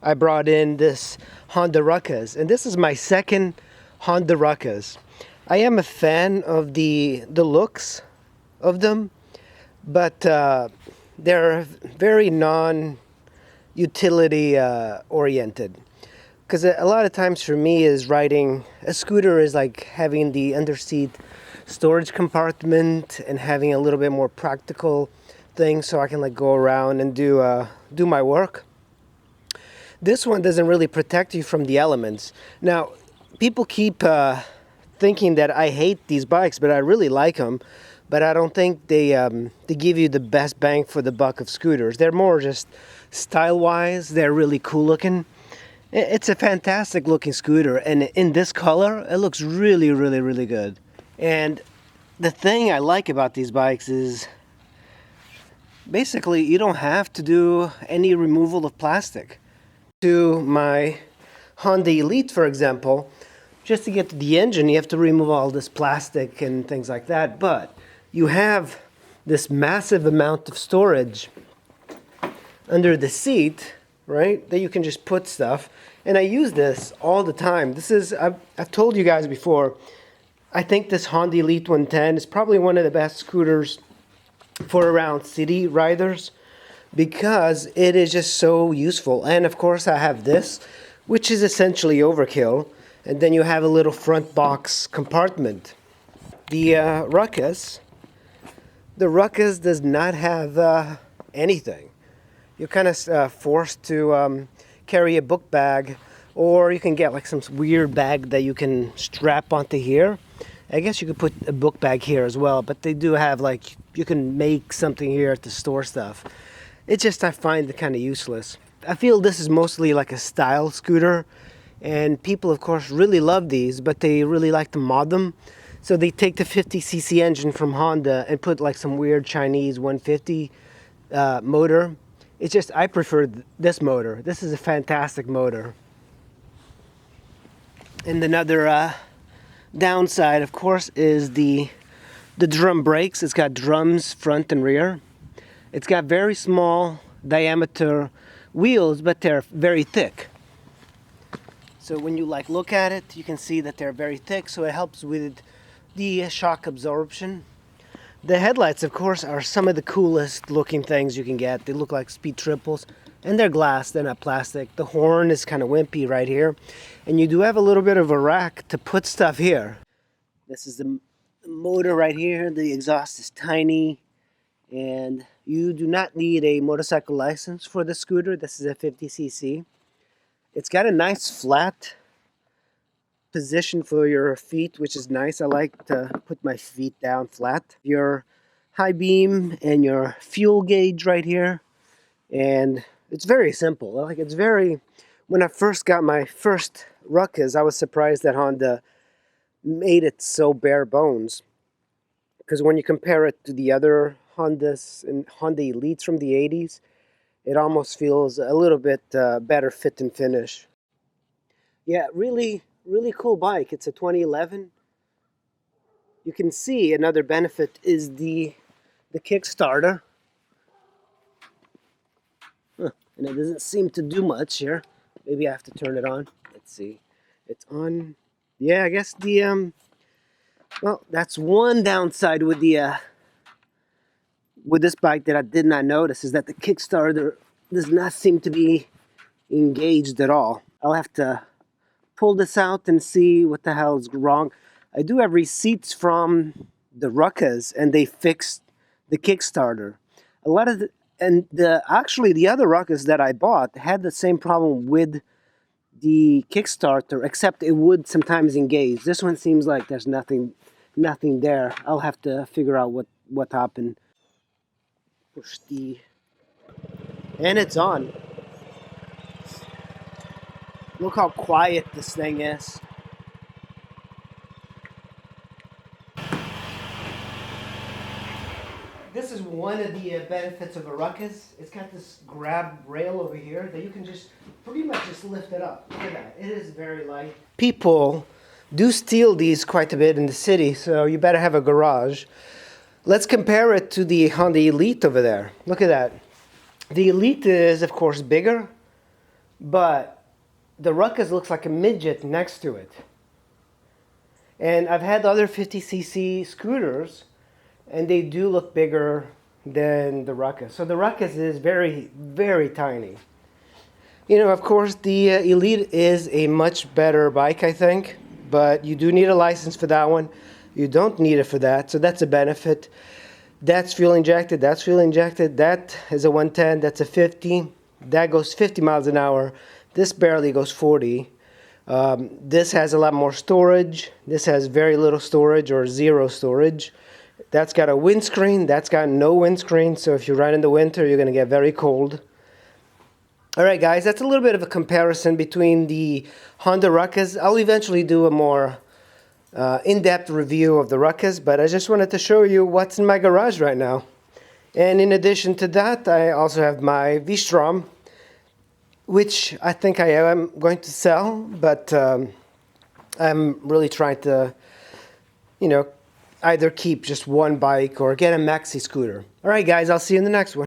I brought in this Honda Ruckus, and this is my second Honda Ruckus. I am a fan of the looks of them, but they're very non-utility oriented. Because a lot of times for me is riding a scooter is like having the underseat storage compartment and having a little bit more practical things so I can like go around and do my work. This one doesn't really protect you from the elements. Now, people keep thinking that I hate these bikes, but I really like them. But I don't think they give you the best bang for the buck of scooters. They're more just style-wise. They're really cool looking. It's a fantastic looking scooter, and in this color, it looks really, really, really good. And the thing I like about these bikes is basically you don't have to do any removal of plastic. To my Honda Elite, for example, just to get to the engine, you have to remove all this plastic and things like that. But you have this massive amount of storage under the seat, right, that you can just put stuff. And I use this all the time. This is, I've told you guys before, I think this Honda Elite 110 is probably one of the best scooters for around city riders because it is just so useful. And of course I have this, which is essentially overkill. And then you have a little front box compartment. The Ruckus does not have anything. You're kind of forced to carry a book bag, or you can get like some weird bag that you can strap onto here. I guess you could put a book bag here as well, but they do have like, you can make something here to store stuff. It's just, I find it kind of useless. I feel this is mostly like a style scooter, and people of course really love these, but they really like to mod them. So they take the 50cc engine from Honda and put like some weird Chinese 150 motor. It's just, I prefer this motor. This is a fantastic motor. And another downside, of course, is the drum brakes. It's got drums front and rear. It's got very small diameter wheels, but they're very thick. So when you like look at it, you can see that they're very thick, so it helps with the shock absorption. The headlights, of course, are some of the coolest looking things you can get. They look like speed triples, and they're glass, they're not plastic. The horn is kind of wimpy right here, and you do have a little bit of a rack to put stuff here. This is the motor right here. The exhaust is tiny, and you do not need a motorcycle license for the scooter. This is a 50cc. It's got a nice flat position for your feet, which is nice. I like to put my feet down flat. Your high beam and your fuel gauge right here, and it's very simple. Like, it's very, when I first got my first Ruckus, I was surprised that Honda made it so bare bones, because when you compare it to the other Hondas and Honda Elites from the 80s, it almost feels a little bit better fit and finish. Yeah, really cool bike. It's a 2011. You can see another benefit is the Kickstarter. And it doesn't seem to do much here. Maybe I have to turn it on. Let's see. It's on. Yeah, I guess the well, that's one downside with the with this bike that I did not notice, is that the Kickstarter does not seem to be engaged at all. I'll have to pull this out and see what the hell is wrong. I do have receipts from the Ruckus, and they fixed the Kickstarter. A lot of actually the other Ruckus that I bought had the same problem with the Kickstarter, except it would sometimes engage. This one seems like there's nothing there. I'll have to figure out what happened. Push the, and it's on. Look how quiet this thing is. This is one of the benefits of a Ruckus. It's got this grab rail over here that you can just pretty much just lift it up. Look at that. It is very light. People do steal these quite a bit in the city, so you better have a garage. Let's compare it to the Honda Elite over there. Look at that. The Elite is, of course, bigger, but the Ruckus looks like a midget next to it. And I've had other 50cc scooters, and they do look bigger than the Ruckus. So the Ruckus is very, very tiny. You know, of course, the Elite is a much better bike, I think, but you do need a license for that one. You don't need it for that, so that's a benefit. That's fuel injected, that's fuel injected. That is a 110, that's a 50. That goes 50 miles an hour. This barely goes 40. This has a lot more storage. This has very little storage or zero storage. That's got a windscreen. That's got no windscreen. So if you ride in the winter, you're going to get very cold. All right, guys, that's a little bit of a comparison between the Honda Ruckus. I'll eventually do a more in-depth review of the Ruckus, but I just wanted to show you what's in my garage right now. And in addition to that, I also have my V-Strom, which I think I am going to sell, but I'm really trying to, you know, either keep just one bike or get a maxi scooter. All right, guys, I'll see you in the next one.